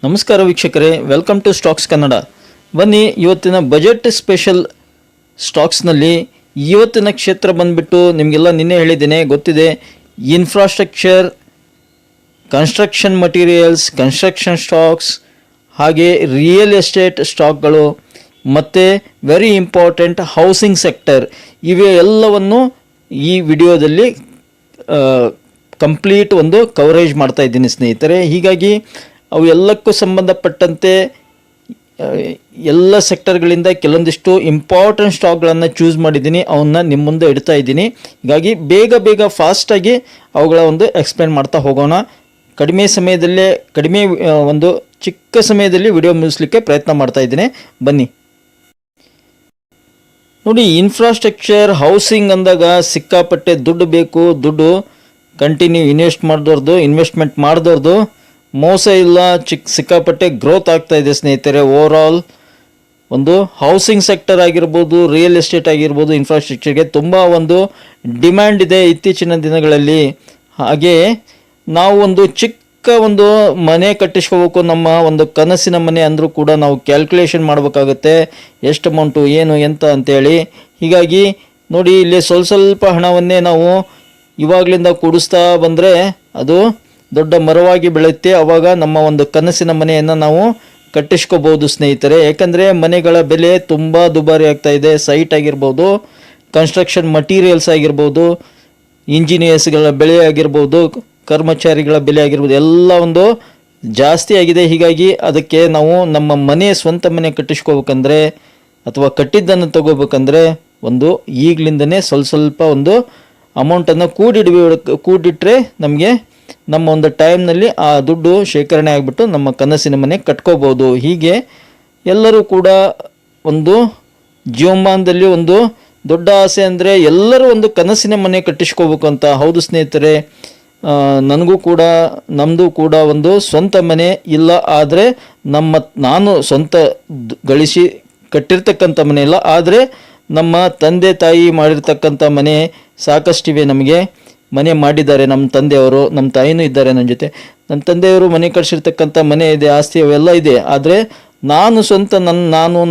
ನಮಸ್ಕಾರ ವೀಕ್ಷಕರೇ, welcome to stocks Kannada. ಬನ್ನಿ, ಇವತ್ತಿನ ಬಜೆಟ್ ಸ್ಪೆಷಲ್ ಸ್ಟಾಕ್ಸ್ನಲ್ಲಿ ಇವತ್ತಿನ ಕ್ಷೇತ್ರ ಬಂದುಬಿಟ್ಟು ನಿಮಗೆಲ್ಲ ನಿನ್ನೆ ಹೇಳಿದ್ದೇನೆ, ಗೊತ್ತಿದೆ. Infrastructure, construction materials, construction stocks, ಹಾಗೆ ರಿಯಲ್ ಎಸ್ಟೇಟ್ ಸ್ಟಾಕ್ಗಳು ಮತ್ತು ವೆರಿ ಇಂಪಾರ್ಟೆಂಟ್ ಹೌಸಿಂಗ್ ಸೆಕ್ಟರ್, ಇವೆ ಎಲ್ಲವನ್ನು ಈ ವಿಡಿಯೋದಲ್ಲಿ ಕಂಪ್ಲೀಟ್ ಒಂದು ಕವರೇಜ್ ಮಾಡ್ತಾ ಇದ್ದೀನಿ ಸ್ನೇಹಿತರೆ. ಹೀಗಾಗಿ ಅವು ಎಲ್ಲಕ್ಕೂ ಸಂಬಂಧಪಟ್ಟಂತೆ ಎಲ್ಲ ಸೆಕ್ಟರ್ಗಳಿಂದ ಕೆಲವೊಂದಿಷ್ಟು ಇಂಪಾರ್ಟೆಂಟ್ ಸ್ಟಾಕ್ಗಳನ್ನು ಚೂಸ್ ಮಾಡಿದ್ದೀನಿ, ಅವನ್ನ ನಿಮ್ಮ ಮುಂದೆ ಇಡ್ತಾ ಇದ್ದೀನಿ. ಹೀಗಾಗಿ ಬೇಗ ಫಾಸ್ಟಾಗಿ ಅವುಗಳ ಒಂದು ಎಕ್ಸ್ಪ್ಲೇನ್ ಮಾಡ್ತಾ ಹೋಗೋಣ. ಕಡಿಮೆ ಒಂದು ಚಿಕ್ಕ ಸಮಯದಲ್ಲಿ ವಿಡಿಯೋ ಮುಗಿಸ್ಲಿಕ್ಕೆ ಪ್ರಯತ್ನ ಮಾಡ್ತಾ ಇದ್ದೀನಿ. ಬನ್ನಿ ನೋಡಿ, ಇನ್ಫ್ರಾಸ್ಟ್ರಕ್ಚರ್ ಹೌಸಿಂಗ್ ಅಂದಾಗ ಸಿಕ್ಕಾಪಟ್ಟೆ ದುಡ್ಡು ಬೇಕು. ದುಡ್ಡು ಕಂಟಿನ್ಯೂ ಇನ್ವೆಸ್ಟ್ಮೆಂಟ್ ಮಾಡಿದವ್ರದ್ದು ಮೋಸ ಇಲ್ಲ. ಸಿಕ್ಕಾಪಟ್ಟೆ ಗ್ರೋತ್ ಆಗ್ತಾ ಇದೆ ಸ್ನೇಹಿತರೆ. ಓವರಾಲ್ ಒಂದು ಹೌಸಿಂಗ್ ಸೆಕ್ಟರ್ ಆಗಿರ್ಬೋದು, ರಿಯಲ್ ಎಸ್ಟೇಟ್ ಆಗಿರ್ಬೋದು, ಇನ್ಫ್ರಾಸ್ಟ್ರಕ್ಚರ್ಗೆ ತುಂಬ ಒಂದು ಡಿಮ್ಯಾಂಡ್ ಇದೆ ಇತ್ತೀಚಿನ ದಿನಗಳಲ್ಲಿ. ಹಾಗೆ ನಾವು ಒಂದು ಚಿಕ್ಕ ಒಂದು ಮನೆ ಕಟ್ಟಿಸ್ಕೋಬೇಕು, ನಮ್ಮ ಒಂದು ಕನಸಿನ ಮನೆ ಅಂದರೂ ಕೂಡ ನಾವು ಕ್ಯಾಲ್ಕುಲೇಷನ್ ಮಾಡಬೇಕಾಗುತ್ತೆ, ಎಷ್ಟು ಅಮೌಂಟು, ಏನು ಎಂತ ಅಂತೇಳಿ. ಹೀಗಾಗಿ ನೋಡಿ, ಇಲ್ಲಿ ಸ್ವಲ್ಪ ಹಣವನ್ನೇ ನಾವು ಇವಾಗಲಿಂದ ಕೂಡಿಸ್ತಾ ಬಂದರೆ ಅದು ದೊಡ್ಡ ಮರವಾಗಿ ಬೆಳೆಯುತ್ತೆ. ಆವಾಗ ನಮ್ಮ ಒಂದು ಕನಸಿನ ಮನೆಯನ್ನು ನಾವು ಕಟ್ಟಿಸ್ಕೋಬೋದು ಸ್ನೇಹಿತರೆ. ಯಾಕಂದರೆ ಮನೆಗಳ ಬೆಲೆ ತುಂಬ ದುಬಾರಿ ಆಗ್ತಾ ಇದೆ. ಸೈಟ್ ಆಗಿರ್ಬೋದು, ಕನ್ಸ್ಟ್ರಕ್ಷನ್ ಮಟೀರಿಯಲ್ಸ್ ಆಗಿರ್ಬೋದು, ಇಂಜಿನಿಯರ್ಸ್ಗಳ ಬೆಲೆ ಆಗಿರ್ಬೋದು, ಕರ್ಮಚಾರಿಗಳ ಬೆಲೆ ಆಗಿರ್ಬೋದು, ಎಲ್ಲ ಒಂದು ಜಾಸ್ತಿ ಆಗಿದೆ. ಹೀಗಾಗಿ ಅದಕ್ಕೆ ನಾವು ನಮ್ಮ ಸ್ವಂತ ಮನೆ ಕಟ್ಟಿಸ್ಕೋಬೇಕಂದ್ರೆ ಅಥವಾ ಕಟ್ಟಿದ್ದನ್ನು ತಗೋಬೇಕಂದ್ರೆ ಒಂದು ಈಗಲಿಂದನೇ ಸ್ವಲ್ಪ ಒಂದು ಅಮೌಂಟನ್ನು ಕೂಡಿಟ್ರೆ ನಮಗೆ ನಮ್ಮ ಒಂದು ಟೈಮ್ನಲ್ಲಿ ಆ ದುಡ್ಡು ಶೇಖರಣೆ ಆಗಿಬಿಟ್ಟು ನಮ್ಮ ಕನಸಿನ ಮನೆ ಕಟ್ಕೋಬೋದು. ಹೀಗೆ ಎಲ್ಲರೂ ಕೂಡ ಒಂದು ಜೀವಮಾನದಲ್ಲಿ ಒಂದು ದೊಡ್ಡ ಆಸೆ ಅಂದರೆ ಎಲ್ಲರೂ ಒಂದು ಕನಸಿನ ಮನೆ ಕಟ್ಟಿಸ್ಕೋಬೇಕು ಅಂತ. ಹೌದು ಸ್ನೇಹಿತರೆ, ನಮ್ಮದು ಕೂಡ ಒಂದು ಸ್ವಂತ ಮನೆ ಇಲ್ಲ, ಆದರೆ ನಾನು ಸ್ವಂತ ಗಳಿಸಿ ಕಟ್ಟಿರ್ತಕ್ಕಂಥ ಮನೆ ಇಲ್ಲ, ಆದರೆ ನಮ್ಮ ತಂದೆ ತಾಯಿ ಮಾಡಿರ್ತಕ್ಕಂಥ ಮನೆ ಸಾಕಷ್ಟಿವೆ. ನಮಗೆ ಮನೆ ಮಾಡಿದ್ದಾರೆ ನಮ್ಮ ತಂದೆಯವರು, ನಮ್ಮ ತಾಯಿನೂ ಇದ್ದಾರೆ ನನ್ನ ಜೊತೆ. ನನ್ನ ತಂದೆಯವರು ಮನೆ ಕಟ್ಟಿಸಿರ್ತಕ್ಕಂಥ ಮನೆ ಇದೆ, ಆಸ್ತಿ ಅವೆಲ್ಲ ಇದೆ. ಆದರೆ ನಾನು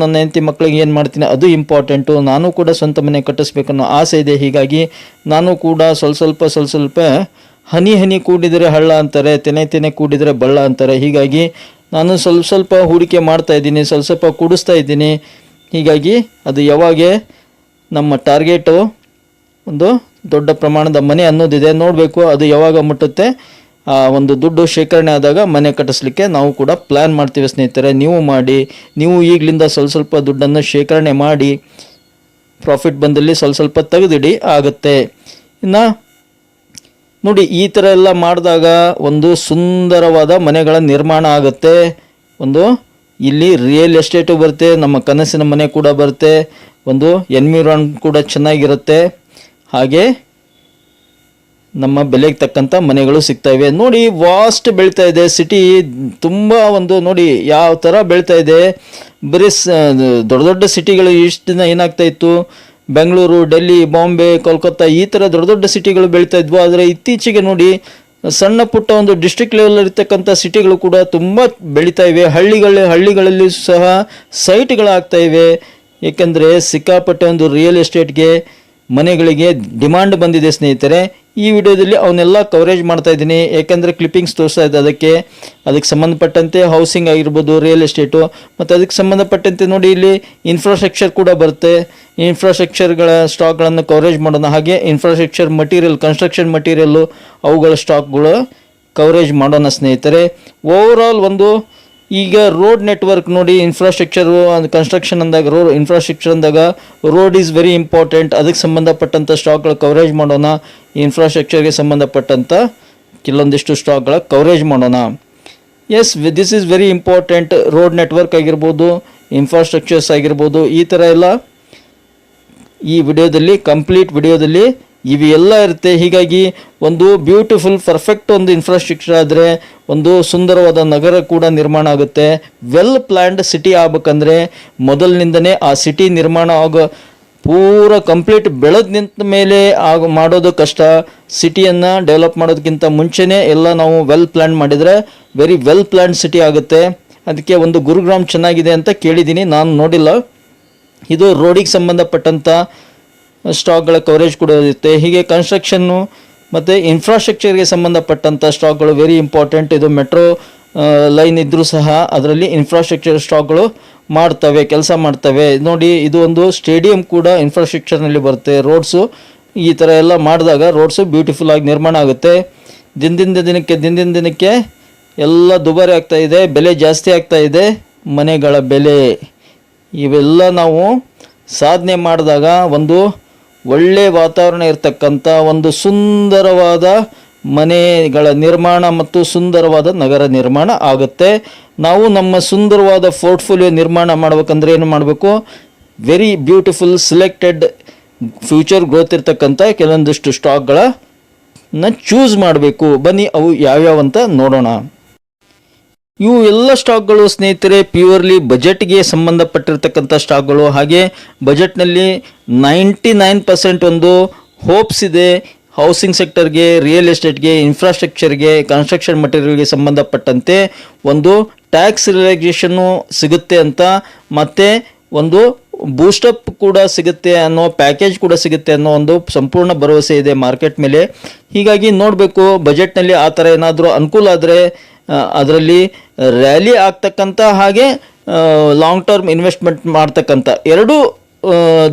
ನನ್ನ ಹೆಂಡತಿ ಮಕ್ಕಳಿಗೆ ಏನು ಮಾಡ್ತೀನಿ ಅದು ಇಂಪಾರ್ಟೆಂಟು. ನಾನು ಕೂಡ ಸ್ವಂತ ಮನೆ ಕಟ್ಟಿಸ್ಬೇಕನ್ನೋ ಆಸೆ ಇದೆ. ಹೀಗಾಗಿ ನಾನು ಕೂಡ ಸ್ವಲ್ಪ ಹನಿ ಕೂಡಿದರೆ ಹಳ್ಳ ಅಂತಾರೆ, ತೆನೆ ಕೂಡಿದರೆ ಬಳ್ಳ ಅಂತಾರೆ. ಹೀಗಾಗಿ ನಾನು ಸ್ವಲ್ಪ ಹೂಡಿಕೆ ಮಾಡ್ತಾ ಇದ್ದೀನಿ, ಸ್ವಲ್ಪ ಕೂಡಿಸ್ತಾ ಇದ್ದೀನಿ. ಹೀಗಾಗಿ ಅದು ಯಾವಾಗ ನಮ್ಮ ಟಾರ್ಗೆಟು ಒಂದು ದೊಡ್ಡ ಪ್ರಮಾಣದ ಮನೆ ಅನ್ನೋದಿದೆ, ನೋಡಬೇಕು ಅದು ಯಾವಾಗ ಮುಟ್ಟುತ್ತೆ. ಒಂದು ದುಡ್ಡು ಶೇಖರಣೆ ಆದಾಗ ಮನೆ ಕಟ್ಟಿಸ್ಲಿಕ್ಕೆ ನಾವು ಕೂಡ ಪ್ಲ್ಯಾನ್ ಮಾಡ್ತೀವಿ ಸ್ನೇಹಿತರೆ. ನೀವು ಈಗಲಿಂದ ಸ್ವಲ್ಪ ದುಡ್ಡನ್ನು ಶೇಖರಣೆ ಮಾಡಿ, ಪ್ರಾಫಿಟ್ ಬಂದಲ್ಲಿ ಸ್ವಲ್ಪ ತೆಗೆದಿಡಿ, ಆಗುತ್ತೆ. ಇನ್ನು ನೋಡಿ, ಈ ಥರ ಎಲ್ಲ ಮಾಡಿದಾಗ ಒಂದು ಸುಂದರವಾದ ಮನೆಗಳ ನಿರ್ಮಾಣ ಆಗುತ್ತೆ. ಇಲ್ಲಿ ರಿಯಲ್ ಎಸ್ಟೇಟು ಬರುತ್ತೆ, ನಮ್ಮ ಕನಸಿನ ಮನೆ ಕೂಡ ಬರುತ್ತೆ, ಒಂದು ಎನ್ವಿರಾನ್ ಕೂಡ ಚೆನ್ನಾಗಿರುತ್ತೆ, ಹಾಗೆ ನಮ್ಮ ಬೆಲೆಗೆ ತಕ್ಕಂಥ ಮನೆಗಳು ಸಿಗ್ತವೆ. ನೋಡಿ, ವಾಸ್ಟ್ ಬೆಳೀತಾ ಇದೆ ಸಿಟಿ, ತುಂಬ ನೋಡಿ ಯಾವ ಥರ ಬೆಳೀತಾ ಇದೆ. ಬರೀ ದೊಡ್ಡ ಸಿಟಿಗಳು ಇಷ್ಟು ದಿನ ಏನಾಗ್ತಾ ಇತ್ತು, ಬೆಂಗಳೂರು, ಡೆಲ್ಲಿ, ಬಾಂಬೆ, ಕೋಲ್ಕತ್ತಾ ಈ ಥರ ದೊಡ್ಡ ಸಿಟಿಗಳು ಬೆಳೀತಾ ಇದ್ವು. ಆದರೆ ಇತ್ತೀಚೆಗೆ ನೋಡಿ, ಸಣ್ಣ ಪುಟ್ಟ ಒಂದು ಡಿಸ್ಟ್ರಿಕ್ಟ್ ಲೆವೆಲ್ ಇರ್ತಕ್ಕಂಥ ಸಿಟಿಗಳು ಕೂಡ ತುಂಬ ಬೆಳೀತಾ ಇವೆ. ಹಳ್ಳಿಗಳಲ್ಲಿ ಸಹ ಸೈಟ್ಗಳಾಗ್ತಾ ಇವೆ. ಏಕೆಂದರೆ ಸಿಕ್ಕಾಪಟ್ಟೆ ಒಂದು ರಿಯಲ್ ಎಸ್ಟೇಟ್ಗೆ ಮನೆಗಳಿಗೆ ಡಿಮಾಂಡ್ ಬಂದಿದೆ ಸ್ನೇಹಿತರೆ. ಈ ವಿಡಿಯೋದಲ್ಲಿ ಅವನ್ನೆಲ್ಲ ಕವರೇಜ್ ಮಾಡ್ತಾ ಇದ್ದೀನಿ, ಏಕೆಂದರೆ ಕ್ಲಿಪ್ಪಿಂಗ್ಸ್ ತೋರಿಸ್ತಾ ಇದೆ. ಅದಕ್ಕೆ ಸಂಬಂಧಪಟ್ಟಂತೆ ಹೌಸಿಂಗ್ ಆಗಿರ್ಬೋದು, ರಿಯಲ್ ಎಸ್ಟೇಟು, ಮತ್ತು ಅದಕ್ಕೆ ಸಂಬಂಧಪಟ್ಟಂತೆ ನೋಡಿ ಇಲ್ಲಿ ಇನ್ಫ್ರಾಸ್ಟ್ರಕ್ಚರ್ ಕೂಡ ಬರುತ್ತೆ. ಇನ್ಫ್ರಾಸ್ಟ್ರಕ್ಚರ್ಗಳ ಸ್ಟಾಕ್ಗಳನ್ನು ಕವರೇಜ್ ಮಾಡೋಣ. ಹಾಗೆ ಇನ್ಫ್ರಾಸ್ಟ್ರಕ್ಚರ್ ಮಟೀರಿಯಲ್, ಕನ್ಸ್ಟ್ರಕ್ಷನ್ ಮಟೀರಿಯಲ್ಲು, ಅವುಗಳ ಸ್ಟಾಕ್ಗಳು ಕವರೇಜ್ ಮಾಡೋಣ ಸ್ನೇಹಿತರೆ. ಓವರಾಲ್ ಈಗ ರೋಡ್ ನೆಟ್ವರ್ಕ್ ನೋಡಿ, ಇನ್ಫ್ರಾಸ್ಟ್ರಕ್ಚರು ಕನ್ಸ್ಟ್ರಕ್ಷನ್ ಅಂದಾಗ ಇನ್ಫ್ರಾಸ್ಟ್ರಕ್ಚರ್ ಅಂದಾಗ ರೋಡ್ ಈಸ್ ವೆರಿ ಇಂಪಾರ್ಟೆಂಟ್. ಅದಕ್ಕೆ ಸಂಬಂಧಪಟ್ಟಂಥ ಸ್ಟಾಕ್ಗಳ ಕವರೇಜ್ ಮಾಡೋಣ. ಇನ್ಫ್ರಾಸ್ಟ್ರಕ್ಚರ್ಗೆ ಸಂಬಂಧಪಟ್ಟಂಥ ಕೆಲವೊಂದಿಷ್ಟು ಸ್ಟಾಕ್ಗಳ ಕವರೇಜ್ ಮಾಡೋಣ. Yes, this is very important. Road network ಆಗಿರ್ಬೋದು, ಇನ್ಫ್ರಾಸ್ಟ್ರಕ್ಚರ್ಸ್ ಆಗಿರ್ಬೋದು, ಈ ಥರ ಎಲ್ಲ ಈ ಕಂಪ್ಲೀಟ್ ವಿಡಿಯೋದಲ್ಲಿ ಇವೆಲ್ಲ ಇರುತ್ತೆ. ಹೀಗಾಗಿ ಒಂದು ಬ್ಯೂಟಿಫುಲ್ ಪರ್ಫೆಕ್ಟ್ ಒಂದು ಇನ್ಫ್ರಾಸ್ಟ್ರಕ್ಚರ್ ಆದರೆ ಒಂದು ಸುಂದರವಾದ ನಗರ ಕೂಡ ನಿರ್ಮಾಣ ಆಗುತ್ತೆ. ವೆಲ್ ಪ್ಲ್ಯಾನ್ಡ್ ಸಿಟಿ ಆಗಬೇಕಂದ್ರೆ ಮೊದಲಿನಿಂದನೇ ಆ ಸಿಟಿ ನಿರ್ಮಾಣ ಪೂರ ಕಂಪ್ಲೀಟ್ ಬೆಳೆದು ನಿಂತ ಮೇಲೆ ಮಾಡೋದು ಕಷ್ಟ. ಸಿಟಿಯನ್ನು ಡೆವಲಪ್ ಮಾಡೋದಕ್ಕಿಂತ ಮುಂಚೆನೇ ಎಲ್ಲ ನಾವು ವೆಲ್ ಪ್ಲ್ಯಾನ್ ಮಾಡಿದರೆ ವೆರಿ ವೆಲ್ ಪ್ಲ್ಯಾನ್ಡ್ ಸಿಟಿ ಆಗುತ್ತೆ. ಅದಕ್ಕೆ ಒಂದು ಗುರುಗ್ರಾಮ್ ಚೆನ್ನಾಗಿದೆ ಅಂತ ಕೇಳಿದ್ದೀನಿ, ನಾನು ನೋಡಿಲ್ಲ. ಇದು ರೋಡಿಗೆ ಸಂಬಂಧಪಟ್ಟಂಥ ಸ್ಟಾಕ್ಗಳ ಕವರೇಜ್ ಕೂಡ ಇರುತ್ತೆ. ಹೀಗೆ ಕನ್ಸ್ಟ್ರಕ್ಷನ್ನು ಮತ್ತು ಇನ್ಫ್ರಾಸ್ಟ್ರಕ್ಚರ್ಗೆ ಸಂಬಂಧಪಟ್ಟಂಥ ಸ್ಟಾಕ್ಗಳು ವೆರಿ ಇಂಪಾರ್ಟೆಂಟ್. ಇದು ಮೆಟ್ರೋ ಲೈನ್ ಇದ್ದರೂ ಸಹ ಅದರಲ್ಲಿ ಇನ್ಫ್ರಾಸ್ಟ್ರಕ್ಚರ್ ಸ್ಟಾಕ್ಗಳು ಕೆಲಸ ಮಾಡ್ತವೆ. ನೋಡಿ, ಇದು ಒಂದು ಸ್ಟೇಡಿಯಂ ಕೂಡ ಇನ್ಫ್ರಾಸ್ಟ್ರಕ್ಚರ್ನಲ್ಲಿ ಬರುತ್ತೆ. ರೋಡ್ಸು ಈ ಥರ ಎಲ್ಲ ಮಾಡಿದಾಗ ರೋಡ್ಸು ಬ್ಯೂಟಿಫುಲ್ ಆಗಿ ನಿರ್ಮಾಣ ಆಗುತ್ತೆ. ದಿನದಿಂದ ದಿನಕ್ಕೆ ಎಲ್ಲ ದುಬಾರಿ ಆಗ್ತಾ ಇದೆ, ಬೆಲೆ ಜಾಸ್ತಿ ಆಗ್ತಾ ಇದೆ. ಮನೆಗಳ ಬೆಲೆ ಇವೆಲ್ಲ ನಾವು ಸಾಧನೆ ಮಾಡಿದಾಗ ಒಂದು ಒಳ್ಳೆಯ ವಾತಾವರಣ ಇರತಕ್ಕಂಥ ಒಂದು ಸುಂದರವಾದ ಮನೆಗಳ ನಿರ್ಮಾಣ ಮತ್ತು ಸುಂದರವಾದ ನಗರ ನಿರ್ಮಾಣ ಆಗುತ್ತೆ. ನಾವು ನಮ್ಮ ಸುಂದರವಾದ ಪೋರ್ಟ್ಫೋಲಿಯೋ ನಿರ್ಮಾಣ ಮಾಡಬೇಕಂದ್ರೆ ಏನು ಮಾಡಬೇಕು? Very beautiful selected future growth ಇರ್ತಕ್ಕಂಥ ಕೆಲವೊಂದಿಷ್ಟು ಸ್ಟಾಕ್ಗಳನ್ನು ಚೂಸ್ ಮಾಡಬೇಕು. ಬನ್ನಿ ಅವು ಯಾವ್ಯಾವ ಅಂತ ನೋಡೋಣ. ಇವು ಎಲ್ಲ ಸ್ಟಾಕ್ಗಳು ಸ್ನೇಹಿತರೆ ಪ್ಯೂರ್ಲಿ ಬಜೆಟ್ಗೆ ಸಂಬಂಧಪಟ್ಟಿರ್ತಕ್ಕಂಥ ಸ್ಟಾಕ್ಗಳು. ಹಾಗೆ ಬಜೆಟ್ನಲ್ಲಿ 99% ಒಂದು ಹೋಪ್ಸ್ ಇದೆ ಹೌಸಿಂಗ್ ಸೆಕ್ಟರ್ಗೆ, ರಿಯಲ್ ಎಸ್ಟೇಟ್ಗೆ, ಇನ್ಫ್ರಾಸ್ಟ್ರಕ್ಚರ್ಗೆ, ಕನ್ಸ್ಟ್ರಕ್ಷನ್ ಮಟೀರಿಯಲ್ಗೆ ಸಂಬಂಧಪಟ್ಟಂತೆ ಒಂದು ಟ್ಯಾಕ್ಸ್ ರಿಲ್ಯಾಕ್ಸೇಷನ್ನು ಸಿಗುತ್ತೆ ಅಂತ, ಮತ್ತು ಒಂದು ಬೂಸ್ಟಪ್ ಕೂಡ ಸಿಗುತ್ತೆ ಅನ್ನೋ ಪ್ಯಾಕೇಜ್ ಕೂಡ ಸಿಗುತ್ತೆ ಅನ್ನೋ ಒಂದು ಸಂಪೂರ್ಣ ಭರವಸೆ ಇದೆ ಮಾರ್ಕೆಟ್ ಮೇಲೆ. ಹೀಗಾಗಿ ನೋಡಬೇಕು, ಬಜೆಟ್ನಲ್ಲಿ ಆ ಥರ ಏನಾದರೂ ಅನುಕೂಲ ಆದರೆ ಅದರಲ್ಲಿ ರ್ಯಾಲಿ ಆಗ್ತಕ್ಕಂಥ ಹಾಗೆ ಲಾಂಗ್ ಟರ್ಮ್ ಇನ್ವೆಸ್ಟ್ಮೆಂಟ್ ಮಾಡ್ತಕ್ಕಂಥ ಎರಡೂ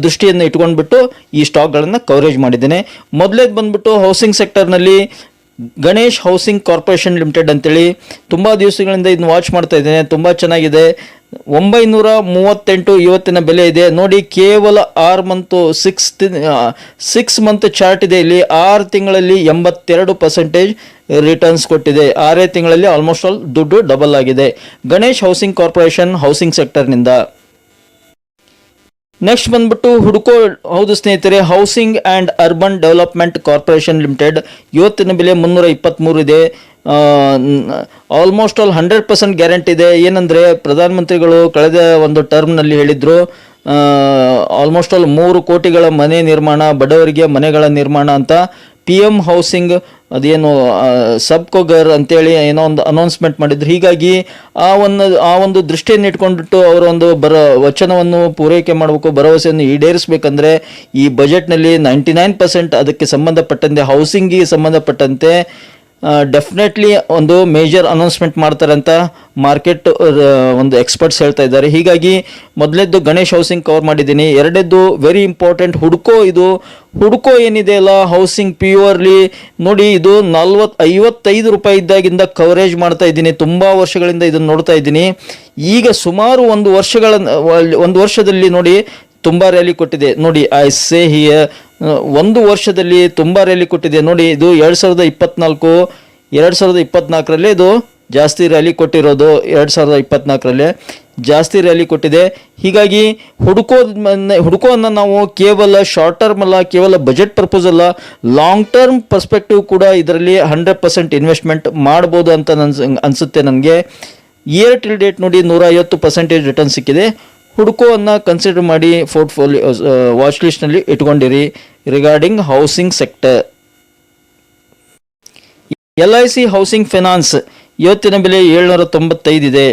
ದೃಷ್ಟಿಯನ್ನು ಇಟ್ಕೊಂಡ್ಬಿಟ್ಟು ಈ ಸ್ಟಾಕ್ಗಳನ್ನು ಕವರೇಜ್ ಮಾಡಿದ್ದೇನೆ. ಮೊದಲೇದು ಬಂದ್ಬಿಟ್ಟು ಹೌಸಿಂಗ್ ಸೆಕ್ಟರ್ನಲ್ಲಿ ಗಣೇಶ್ ಹೌಸಿಂಗ್ ಕಾರ್ಪೊರೇಷನ್ ಲಿಮಿಟೆಡ್ ಅಂತೇಳಿ ತುಂಬ ದಿವಸಗಳಿಂದ ಇದನ್ನು ವಾಚ್ ಮಾಡ್ತಾ ಇದ್ದೇನೆ. ತುಂಬ ಚೆನ್ನಾಗಿದೆ. 938 ಇವತ್ತಿನ ಬೆಲೆ ಇದೆ. ನೋಡಿ, ಕೇವಲ 6 ಮಂತ್ ಚಾರ್ಟ್ ಇದೆ ಇಲ್ಲಿ. 6 ತಿಂಗಳಲ್ಲಿ 82% ರಿಟರ್ನ್ಸ್ ಕೊಟ್ಟಿದೆ. 6 ತಿಂಗಳಲ್ಲಿ ಆಲ್ಮೋಸ್ಟ್ ಆಲ್ ದುಡ್ಡು ಡಬಲ್ ಆಗಿದೆ. ಗಣೇಶ್ ಹೌಸಿಂಗ್ ಕಾರ್ಪೊರೇಷನ್ ಹೌಸಿಂಗ್ ಸೆಕ್ಟರ್ನಿಂದ. ನೆಕ್ಸ್ಟ್ ಬಂದ್ಬಿಟ್ಟು ಹುಡ್ಕೋ. ಹೌದು ಸ್ನೇಹಿತರೆ, housing and urban development corporation limited ಇವತ್ತಿನ ಬೆಲೆ 323 ಇದೆ. ಆಲ್ಮೋಸ್ಟ್ ಆಲ್ 100% ಗ್ಯಾರಂಟಿ ಇದೆ. ಏನಂದರೆ ಪ್ರಧಾನಮಂತ್ರಿಗಳು ಕಳೆದ ಒಂದು ಟರ್ಮ್ನಲ್ಲಿ ಹೇಳಿದರು, ಆಲ್ಮೋಸ್ಟ್ ಆಲ್ 3 ಕೋಟಿಗಳ ಮನೆ ನಿರ್ಮಾಣ, ಬಡವರಿಗೆ ಮನೆಗಳ ನಿರ್ಮಾಣ ಅಂತ. PM ಹೌಸಿಂಗ್ ಅದೇನು ಸಬ್ಕೋ ಘರ್ ಅಂತೇಳಿ ಏನೋ ಒಂದು ಅನೌನ್ಸ್ಮೆಂಟ್ ಮಾಡಿದ್ರು. ಹೀಗಾಗಿ ಆ ಒಂದು ದೃಷ್ಟಿಯನ್ನು ಇಟ್ಕೊಂಡ್ಬಿಟ್ಟು ಅವರ ಒಂದು ವಚನವನ್ನು ಪೂರೈಕೆ ಮಾಡಬೇಕು, ಭರವಸೆಯನ್ನು ಈಡೇರಿಸಬೇಕಂದ್ರೆ ಈ ಬಜೆಟ್ನಲ್ಲಿ 99% ಅದಕ್ಕೆ ಸಂಬಂಧಪಟ್ಟಂತೆ ಹೌಸಿಂಗಿಗೆ ಸಂಬಂಧಪಟ್ಟಂತೆ ಡೆಫಿನೆಟ್ಲಿ ಒಂದು ಮೇಜರ್ ಅನೌನ್ಸ್ಮೆಂಟ್ ಮಾಡ್ತಾರೆ ಅಂತ ಮಾರ್ಕೆಟ್ ಒಂದು ಎಕ್ಸ್ಪರ್ಟ್ಸ್ ಹೇಳ್ತಾ ಇದ್ದಾರೆ. ಹೀಗಾಗಿ ಮೊದಲೇದ್ದು ಗಣೇಶ್ ಹೌಸಿಂಗ್ ಕವರ್ ಮಾಡಿದ್ದೀನಿ. ಎರಡನೇದ್ದು ವೆರಿ ಇಂಪಾರ್ಟೆಂಟ್ ಹುಡ್ಕೋ. ಇದು ಹುಡ್ಕೋ ಏನಿದೆ ಅಲ್ಲ, ಹೌಸಿಂಗ್ ಪ್ಯೂರ್ಲಿ ನೋಡಿ, ಇದು 55 ರೂಪಾಯಿ ಇದ್ದಾಗಿಂದ ಕವರೇಜ್ ಮಾಡ್ತಾ ಇದ್ದೀನಿ. ತುಂಬ ವರ್ಷಗಳಿಂದ ಇದನ್ನು ನೋಡ್ತಾ ಇದ್ದೀನಿ. ಈಗ ಸುಮಾರು ಒಂದು ವರ್ಷದಲ್ಲಿ ನೋಡಿ ತುಂಬ ರ್ಯಾಲಿ ಕೊಟ್ಟಿದೆ. ನೋಡಿ, ಐ ಸೇ ಹಿಯರ್, ಒಂದು ವರ್ಷದಲ್ಲಿ ತುಂಬ ರ್ಯಾಲಿ ಕೊಟ್ಟಿದೆ. ನೋಡಿ, ಇದು 2024ರಲ್ಲಿ ಇದು ಜಾಸ್ತಿ ರ್ಯಾಲಿ ಕೊಟ್ಟಿರೋದು. 2024ರಲ್ಲಿ ಜಾಸ್ತಿ ರ್ಯಾಲಿ ಕೊಟ್ಟಿದೆ. ಹೀಗಾಗಿ ಹುಡ್ಕೋವನ್ನು ನಾವು ಕೇವಲ ಶಾರ್ಟ್ ಟರ್ಮ್ ಅಲ್ಲ, ಕೇವಲ ಬಜೆಟ್ ಪರ್ಪಸ್ ಅಲ್ಲ, ಲಾಂಗ್ ಟರ್ಮ್ ಪರ್ಸ್ಪೆಕ್ಟಿವ್ ಕೂಡ ಇದರಲ್ಲಿ 100% ಇನ್ವೆಸ್ಟ್ಮೆಂಟ್ ಮಾಡ್ಬೋದು ಅಂತ ಅನಿಸುತ್ತೆ ನನಗೆ. ಇಯರ್ ಟಿಲ್ ಡೇಟ್ ನೋಡಿ 150% ರಿಟರ್ನ್ ಸಿಕ್ಕಿದೆ. ಹುಡ್ಕೋವನ್ನು ಕನ್ಸಿಡರ್ ಮಾಡಿ ಪೋರ್ಟ್ಫೋಲಿಯೋ ವಾಚ್ ಲಿಸ್ಟ್ನಲ್ಲಿ ಇಟ್ಕೊಂಡಿರಿ regarding housing sector. LIC housing finance ಇವತ್ತಿನ ಬೆಲೆ 795 ಇದೆ.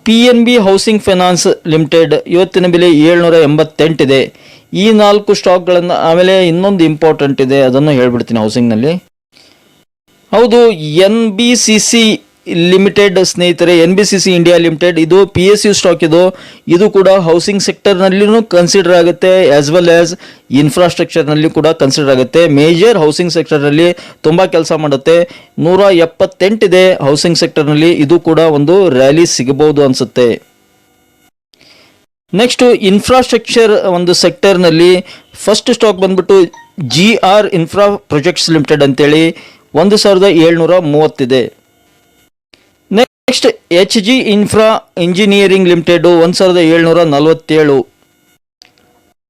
PNB ಹೌಸಿಂಗ್ ಫೈನಾನ್ಸ್ ಲಿಮಿಟೆಡ್ ಇವತ್ತಿನ ಬೆಲೆ 788 ಇದೆ. ಈ 4 ಸ್ಟಾಕ್ಗಳನ್ನು, ಆಮೇಲೆ ಇನ್ನೊಂದು ಇಂಪಾರ್ಟೆಂಟ್ ಇದೆ, ಅದನ್ನು ಹೇಳ್ಬಿಡ್ತೀನಿ ಹೌಸಿಂಗ್ನಲ್ಲಿ. ಹೌದು, NBCC ಲಿಮಿಟೆಡ್ ಸ್ನೇಹಿತರೆ, NBCC ಇಂಡಿಯಾ ಲಿಮಿಟೆಡ್ ಇದು PSU ಸ್ಟಾಕ್. ಇದು ಕೂಡ ಹೌಸಿಂಗ್ ಸೆಕ್ಟರ್ನಲ್ಲಿಯೂ ಕನ್ಸಿಡರ್ ಆಗುತ್ತೆ, ಆಸ್ ವೆಲ್ ಆಸ್ ಇನ್ಫ್ರಾಸ್ಟ್ರಕ್ಚರ್ನಲ್ಲಿ ಕೂಡ ಕನ್ಸಿಡರ್ ಆಗುತ್ತೆ. ಮೇಜರ್ ಹೌಸಿಂಗ್ ಸೆಕ್ಟರ್ನಲ್ಲಿ ತುಂಬ ಕೆಲಸ ಮಾಡುತ್ತೆ. 178 ಇದೆ ಹೌಸಿಂಗ್ ಸೆಕ್ಟರ್ನಲ್ಲಿ. ಇದು ಕೂಡ ಒಂದು ರ್ಯಾಲಿ ಸಿಗಬಹುದು ಅನಿಸುತ್ತೆ. ನೆಕ್ಸ್ಟ್ ಇನ್ಫ್ರಾಸ್ಟ್ರಕ್ಚರ್ ಒಂದು ಸೆಕ್ಟರ್ನಲ್ಲಿ ಫಸ್ಟ್ ಸ್ಟಾಕ್ ಬಂದ್ಬಿಟ್ಟು GR ಇನ್ಫ್ರಾ ಪ್ರಾಜೆಕ್ಟ್ಸ್ ಲಿಮಿಟೆಡ್ ಅಂತೇಳಿ 1730 ಇದೆ. Next HG infra engineering limited 1747.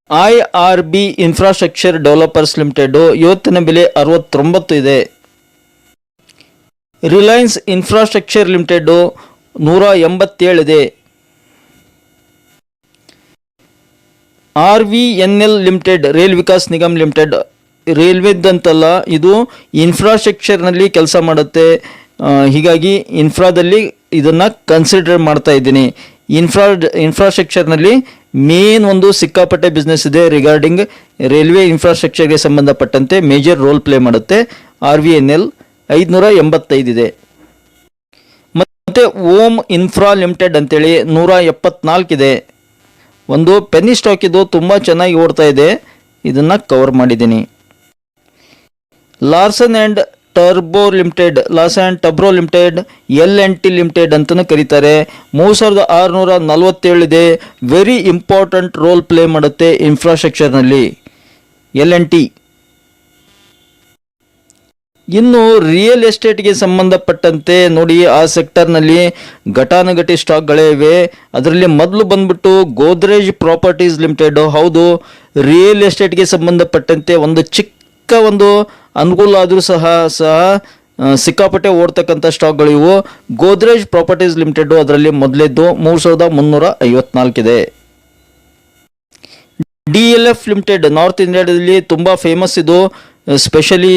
IRB infrastructure developers limited ಇವತ್ತಿನ ಬೆಲೆ 69 ಇದೆ. ರಿಲಯನ್ಸ್ ಇನ್ಫ್ರಾಸ್ಟ್ರಕ್ಚರ್ ಲಿಮಿಟೆಡ್ 187 ಇದೆ. RVNL limited, Rail Vikas Nigam limited, ರೈಲ್ವೆದಂತಲ್ಲ, ಇದು ಇನ್ಫ್ರಾಸ್ಟ್ರಕ್ಚರ್ನಲ್ಲಿ ಕೆಲಸ ಮಾಡುತ್ತೆ. ಹೀಗಾಗಿ ಇನ್ಫ್ರಾದಲ್ಲಿ ಇದನ್ನು ಕನ್ಸಿಡರ್ ಮಾಡ್ತಾ ಇದ್ದೀನಿ. ಇನ್ಫ್ರಾಸ್ಟ್ರಕ್ಚರ್ನಲ್ಲಿ ಮೇನ್ ಒಂದು ಸಿಕ್ಕಾಪಟ್ಟೆ ಬಿಸ್ನೆಸ್ ಇದೆ ರಿಗಾರ್ಡಿಂಗ್ ರೈಲ್ವೆ ಇನ್ಫ್ರಾಸ್ಟ್ರಕ್ಚರ್ಗೆ ಸಂಬಂಧಪಟ್ಟಂತೆ ಮೇಜರ್ ರೋಲ್ ಪ್ಲೇ ಮಾಡುತ್ತೆ. RVNL 585 ಇದೆ. ಮತ್ತು ಓಮ್ ಇನ್ಫ್ರಾ ಲಿಮಿಟೆಡ್ ಅಂತೇಳಿ 174 ಇದೆ. ಒಂದು ಪೆನ್ನಿ ಸ್ಟಾಕ್ ಇದು ತುಂಬ ಚೆನ್ನಾಗಿ ಓಡ್ತಾ ಇದೆ, ಇದನ್ನು ಕವರ್ ಮಾಡಿದ್ದೀನಿ. Larsen and turbo limited, LNT limited ಅಂತಲೂ ಕರೀತಾರೆ. 3647 ಇದೆ. ವೆರಿ ಇಂಪಾರ್ಟೆಂಟ್ ರೋಲ್ ಪ್ಲೇ ಮಾಡುತ್ತೆ ಇನ್ಫ್ರಾಸ್ಟ್ರಕ್ಚರ್ನಲ್ಲಿ LNT. ಇನ್ನು ರಿಯಲ್ ಎಸ್ಟೇಟ್ಗೆ ಸಂಬಂಧಪಟ್ಟಂತೆ ನೋಡಿ, ಆ ಸೆಕ್ಟರ್ನಲ್ಲಿ ಘಟಾನುಘಟಿ ಸ್ಟಾಕ್ಗಳೇ ಇವೆ. ಅದರಲ್ಲಿ ಮೊದಲು ಬಂದ್ಬಿಟ್ಟು ಗೋದ್ರೇಜ್ ಪ್ರಾಪರ್ಟೀಸ್ ಲಿಮಿಟೆಡ್. ಹೌದು, ರಿಯಲ್ ಎಸ್ಟೇಟ್ಗೆ ಸಂಬಂಧಪಟ್ಟಂತೆ ಒಂದು ಚಿಕ್ಕ ಒಂದು ಅನುಕೂಲ ಆದರೂ ಸಹ ಸಿಕ್ಕಾಪಟ್ಟೆ ಓಡ್ತಕ್ಕಂಥ ಸ್ಟಾಕ್ಗಳು ಇವು. ಗೋದ್ರೇಜ್ ಪ್ರಾಪರ್ಟೀಸ್ ಲಿಮಿಟೆಡ್ ಅದರಲ್ಲಿ ಮೊದಲೇದ್ದು 3354 ಇದೆ. DLF ಲಿಮಿಟೆಡ್ ನಾರ್ತ್ ಇಂಡಿಯಾದಲ್ಲಿ ತುಂಬ ಫೇಮಸ್ ಇದು. ಸ್ಪೆಷಲಿ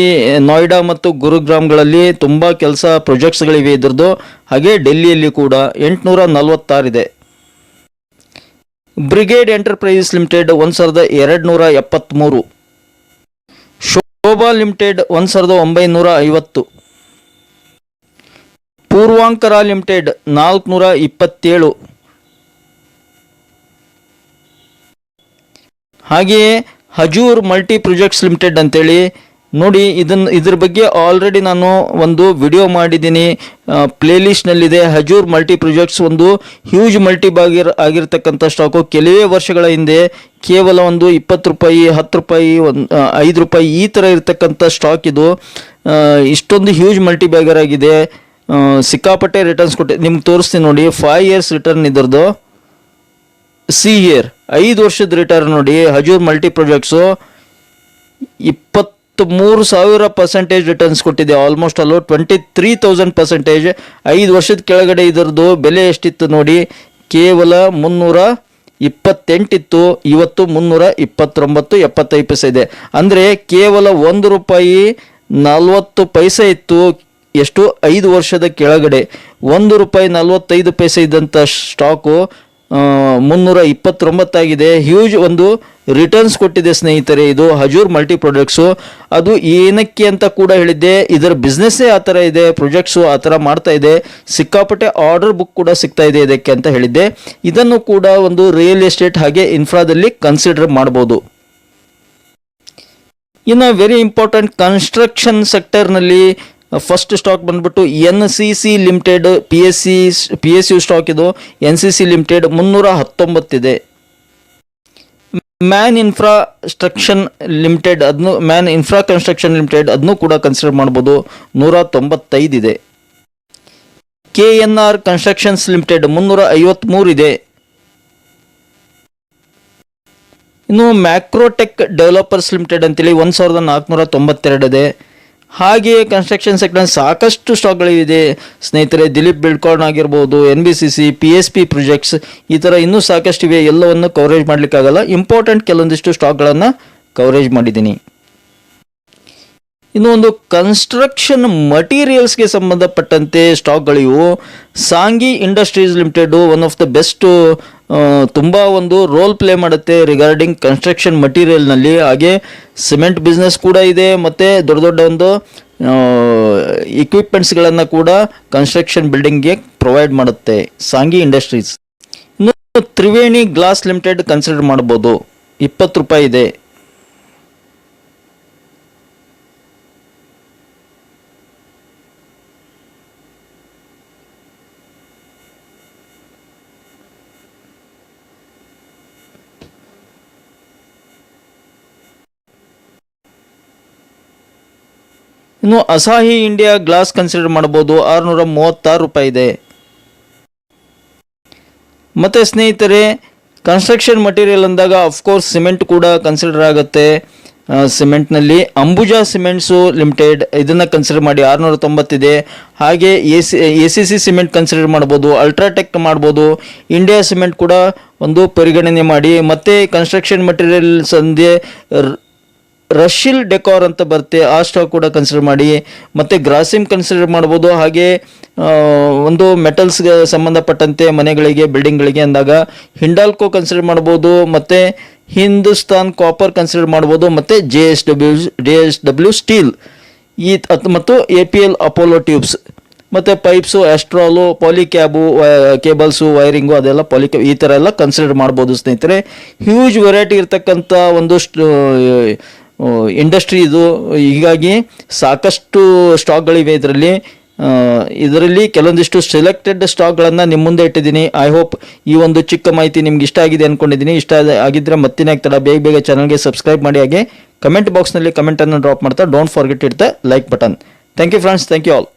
ನೋಯ್ಡಾ ಮತ್ತು ಗುರುಗ್ರಾಮ್ಗಳಲ್ಲಿ ತುಂಬ ಕೆಲಸ ಪ್ರಾಜೆಕ್ಟ್ಸ್ಗಳಿವೆ ಇದ್ರದ್ದು. ಹಾಗೆ ಡೆಲ್ಲಿಯಲ್ಲಿ ಕೂಡ 846 ಇದೆ. Brigade enterprises limited 1273. Sobha limited 1950. Puravankara limited 427. ಹಾಗೆಯೇ ಹಜೂರ್ ಮಲ್ಟಿ ಪ್ರಾಜೆಕ್ಟ್ಸ್ ಲಿಮಿಟೆಡ್ ಅಂತೇಳಿ ನೋಡಿ, ಇದ್ರ ಬಗ್ಗೆ ಆಲ್ರೆಡಿ ನಾನು ಒಂದು ವಿಡಿಯೋ ಮಾಡಿದ್ದೀನಿ, ಪ್ಲೇಲಿಸ್ಟ್ನಲ್ಲಿದೆ. ಹಜೂರ್ ಮಲ್ಟಿ ಪ್ರಾಜೆಕ್ಟ್ಸ್ ಒಂದು ಹ್ಯೂಜ್ ಮಲ್ಟಿ ಬಾಗಿರ್ ಆಗಿರ್ತಕ್ಕಂಥ ಸ್ಟಾಕು. ಕೆಲವೇ ವರ್ಷಗಳ ಹಿಂದೆ ಕೇವಲ ಒಂದು 20 ರೂಪಾಯಿ, 10 ರೂಪಾಯಿ, 5 ರೂಪಾಯಿ ಈ ಥರ ಇರ್ತಕ್ಕಂಥ ಸ್ಟಾಕ್ ಇದು. ಇಷ್ಟೊಂದು ಹ್ಯೂಜ್ ಮಲ್ಟಿ ಬ್ಯಾಗರ್ ಆಗಿದೆ. ಸಿಕ್ಕಾಪಟ್ಟೆ ರಿಟರ್ನ್ಸ್ ಕೊಟ್ಟೆ. ನಿಮ್ಗೆ ತೋರಿಸ್ತೀನಿ ನೋಡಿ, 5 years ರಿಟರ್ನ್ ಇದ್ರದ್ದು. ಇಯರ್ 5 ವರ್ಷದ ರಿಟರ್ನ್ ನೋಡಿ. ಹಜೂರ್ ಮಲ್ಟಿ ಪ್ರಾಜೆಕ್ಟ್ಸು 23,000% ರಿಟರ್ನ್ಸ್ ಕೊಟ್ಟಿದೆ. ಆಲ್ಮೋಸ್ಟ್ ಅಲ್ಲೋ 23,000%. 5 ವರ್ಷದ ಕೆಳಗಡೆ ಇದರದ್ದು ಬೆಲೆ ಎಷ್ಟಿತ್ತು ನೋಡಿ, ಕೇವಲ 328 ಇತ್ತು. ಇವತ್ತು 329.75 ಇದೆ. ಅಂದರೆ ಕೇವಲ ₹1.40 ಇತ್ತು. ಎಷ್ಟು? 5 ವರ್ಷದ ಕೆಳಗಡೆ ₹1.45 ಇದ್ದಂಥ ಸ್ಟಾಕು 329 ಆಗಿದೆ. ಹ್ಯೂಜ್ ಒಂದು ರಿಟರ್ನ್ಸ್ ಕೊಟ್ಟಿದೆ ಸ್ನೇಹಿತರೆ ಇದು ಹಜೂರ್ ಮಲ್ಟಿ ಪ್ರಾಜೆಕ್ಟ್ಸು. ಅದು ಏನಕ್ಕೆ ಅಂತ ಕೂಡ ಹೇಳಿದ್ದೆ, ಇದರ ಬಿಸ್ನೆಸ್ಸೇ ಆ ಥರ ಇದೆ, ಪ್ರಾಜೆಕ್ಟ್ಸು ಆ ಥರ ಮಾಡ್ತಾ ಇದೆ. ಸಿಕ್ಕಾಪಟ್ಟೆ ಆರ್ಡರ್ ಬುಕ್ ಕೂಡ ಸಿಗ್ತಾ ಇದೆ ಇದಕ್ಕೆ ಅಂತ ಹೇಳಿದ್ದೆ. ಇದನ್ನು ಕೂಡ ಒಂದು ರಿಯಲ್ ಎಸ್ಟೇಟ್ ಹಾಗೆ ಇನ್ಫ್ರಾದಲ್ಲಿ ಕನ್ಸಿಡರ್ ಮಾಡ್ಬೋದು. ಇನ್ನು ವೆರಿ ಇಂಪಾರ್ಟೆಂಟ್ ಕನ್ಸ್ಟ್ರಕ್ಷನ್ ಸೆಕ್ಟರ್ನಲ್ಲಿ ಫಸ್ಟ್ ಸ್ಟಾಕ್ ಬಂದ್ಬಿಟ್ಟು NCC ಲಿಮಿಟೆಡ್. PSU ಸ್ಟಾಕ್ ಇದು. NCC ಲಿಮಿಟೆಡ್ 319 ಇದೆ. ಮ್ಯಾನ್ ಇನ್ಫ್ರಾ ಕನ್ಸ್ಟ್ರಕ್ಷನ್ ಲಿಮಿಟೆಡ್ ಅದನ್ನು ಕೂಡ ಕನ್ಸಿಡರ್ ಮಾಡ್ಬೋದು, 195 ಇದೆ. KNR ಕನ್ಸ್ಟ್ರಕ್ಷನ್ಸ್ ಲಿಮಿಟೆಡ್ 353 ಇದೆ. ಇನ್ನು ಮ್ಯಾಕ್ರೋಟೆಕ್ ಡೆವಲಪರ್ಸ್ ಲಿಮಿಟೆಡ್ ಅಂತೇಳಿ 1492 ಇದೆ. ಹಾಗೆಯೇ ಕನ್ಸ್ಟ್ರಕ್ಷನ್ ಸೆಕ್ಟರ್ ಸಾಕಷ್ಟು ಸ್ಟಾಕ್ಗಳಿದೆ ಸ್ನೇಹಿತರೆ. ದಿಲೀಪ್ ಬಿಲ್ಡ್ಕಾನ್ ಆಗಿರ್ಬೋದು, NBCC, PSP ಪ್ರಾಜೆಕ್ಟ್ಸ್, ಈ ಥರ ಇನ್ನೂ ಸಾಕಷ್ಟು ಇವೆ. ಎಲ್ಲವನ್ನು ಕವರೇಜ್ ಮಾಡಲಿಕ್ಕಾಗಲ್ಲ. ಇಂಪಾರ್ಟೆಂಟ್ ಕೆಲವೊಂದಿಷ್ಟು ಸ್ಟಾಕ್ಗಳನ್ನು ಕವರೇಜ್ ಮಾಡಿದ್ದೀನಿ. ಇನ್ನು ಒಂದು ಕನ್ಸ್ಟ್ರಕ್ಷನ್ ಮಟೀರಿಯಲ್ಸ್ಗೆ ಸಂಬಂಧಪಟ್ಟಂತೆ ಸ್ಟಾಕ್ಗಳಿವು. Sanghi industries limited one of the best, ತುಂಬ ಒಂದು ರೋಲ್ ಪ್ಲೇ ಮಾಡುತ್ತೆ ರಿಗಾರ್ಡಿಂಗ್ ಕನ್ಸ್ಟ್ರಕ್ಷನ್ ಮಟೀರಿಯಲ್ನಲ್ಲಿ. ಹಾಗೆ ಸಿಮೆಂಟ್ ಬಿಸ್ನೆಸ್ ಕೂಡ ಇದೆ, ಮತ್ತು ದೊಡ್ಡ ದೊಡ್ಡ ಒಂದು ಇಕ್ವಿಪ್ಮೆಂಟ್ಸ್ಗಳನ್ನು ಕೂಡ ಕನ್ಸ್ಟ್ರಕ್ಷನ್ ಬಿಲ್ಡಿಂಗ್ಗೆ ಪ್ರೊವೈಡ್ ಮಾಡುತ್ತೆ ಸಾಂಗಿ ಇಂಡಸ್ಟ್ರೀಸ್. ಇನ್ನು ತ್ರಿವೇಣಿ ಗ್ಲಾಸ್ ಲಿಮಿಟೆಡ್ ಕನ್ಸಿಡರ್ ಮಾಡ್ಬೋದು, 20 ರೂಪಾಯಿ ಇದೆ. ಇನ್ನು ಅಸಾಹಿ ಇಂಡಿಯಾ ಗ್ಲಾಸ್ ಕನ್ಸಿಡರ್ ಮಾಡ್ಬೋದು, 636 ರೂಪಾಯಿ ಇದೆ. ಮತ್ತು ಸ್ನೇಹಿತರೆ, ಕನ್ಸ್ಟ್ರಕ್ಷನ್ ಮಟೀರಿಯಲ್ ಅಂದಾಗ ಅಫ್ಕೋರ್ಸ್ ಸಿಮೆಂಟ್ ಕೂಡ ಕನ್ಸಿಡರ್ ಆಗುತ್ತೆ. ಸಿಮೆಂಟ್ನಲ್ಲಿ ಅಂಬುಜಾ ಸಿಮೆಂಟ್ಸು ಲಿಮಿಟೆಡ್ ಇದನ್ನು ಕನ್ಸಿಡರ್ ಮಾಡಿ 690 ಇದೆ. ಹಾಗೆ ACC ಸಿಮೆಂಟ್ ಕನ್ಸಿಡರ್ ಮಾಡ್ಬೋದು, ಅಲ್ಟ್ರಾಟೆಕ್ ಮಾಡ್ಬೋದು, ಇಂಡಿಯಾ ಸಿಮೆಂಟ್ ಕೂಡ ಒಂದು ಪರಿಗಣನೆ ಮಾಡಿ. ಮತ್ತು ಕನ್ಸ್ಟ್ರಕ್ಷನ್ ಮಟೀರಿಯಲ್ಸ್ ಅಂದೇ ರಶಿಲ್ ಡೆಕಾರ್ ಅಂತ ಬರುತ್ತೆ, ಆ ಸ್ಟಾಕ್ ಕೂಡ ಕನ್ಸಿಡರ್ ಮಾಡಿ. ಮತ್ತು ಗ್ರಾಸಿಮ್ ಕನ್ಸಿಡರ್ ಮಾಡ್ಬೋದು. ಹಾಗೆ ಒಂದು ಮೆಟಲ್ಸ್ಗೆ ಸಂಬಂಧಪಟ್ಟಂತೆ ಮನೆಗಳಿಗೆ, ಬಿಲ್ಡಿಂಗ್ಗಳಿಗೆ ಅಂದಾಗ ಹಿಂಡಾಲ್ಕೋ ಕನ್ಸಿಡರ್ ಮಾಡ್ಬೋದು, ಮತ್ತು ಹಿಂದೂಸ್ತಾನ್ ಕಾಪರ್ ಕನ್ಸಿಡರ್ ಮಾಡ್ಬೋದು, ಮತ್ತು JSW ಸ್ಟೀಲ್ ಮತ್ತು APL ಅಪೋಲೋ ಟ್ಯೂಬ್ಸ್, ಮತ್ತು ಪೈಪ್ಸು, ಆಸ್ಟ್ರಾಲು, ಪಾಲಿಕ್ಯಾಬು, ಕೇಬಲ್ಸು, ವೈರಿಂಗು, ಅದೆಲ್ಲ ಈ ಥರ ಎಲ್ಲ ಕನ್ಸಿಡರ್ ಮಾಡ್ಬೋದು ಸ್ನೇಹಿತರೆ. ಹ್ಯೂಜ್ ವೆರೈಟಿ ಇರ್ತಕ್ಕಂಥ ಒಂದು ಇಂಡಸ್ಟ್ರಿ ಇದು. ಹೀಗಾಗಿ ಸಾಕಷ್ಟು ಸ್ಟಾಕ್ಗಳಿವೆ ಇದರಲ್ಲಿ ಕೆಲವೊಂದಿಷ್ಟು ಸೆಲೆಕ್ಟೆಡ್ ಸ್ಟಾಕ್ಗಳನ್ನು ನಿಮ್ಮ ಮುಂದೆ ಇಟ್ಟಿದ್ದೀನಿ. ಐ ಹೋಪ್ ಈ ಒಂದು ಚಿಕ್ಕ ಮಾಹಿತಿ ನಿಮ್ಗೆ ಇಷ್ಟ ಆಗಿದೆ ಅಂದ್ಕೊಂಡಿದ್ದೀನಿ. ಇಷ್ಟ ಆಗಿದ್ದರೆ ಮತ್ತಿನ ಆಗ್ತಡ ಬೇಗ ಚಾನಲ್ಗೆ ಸಬ್ಸ್ಕ್ರೈಬ್ ಮಾಡಿ. ಹಾಗೆ ಕಮೆಂಟ್ ಬಾಕ್ಸ್ನಲ್ಲಿ ಕಮೆಂಟನ್ನು ಡ್ರಾಪ್ ಮಾಡ್ತಾ don't forget it the like button. Thank you friends, thank you all.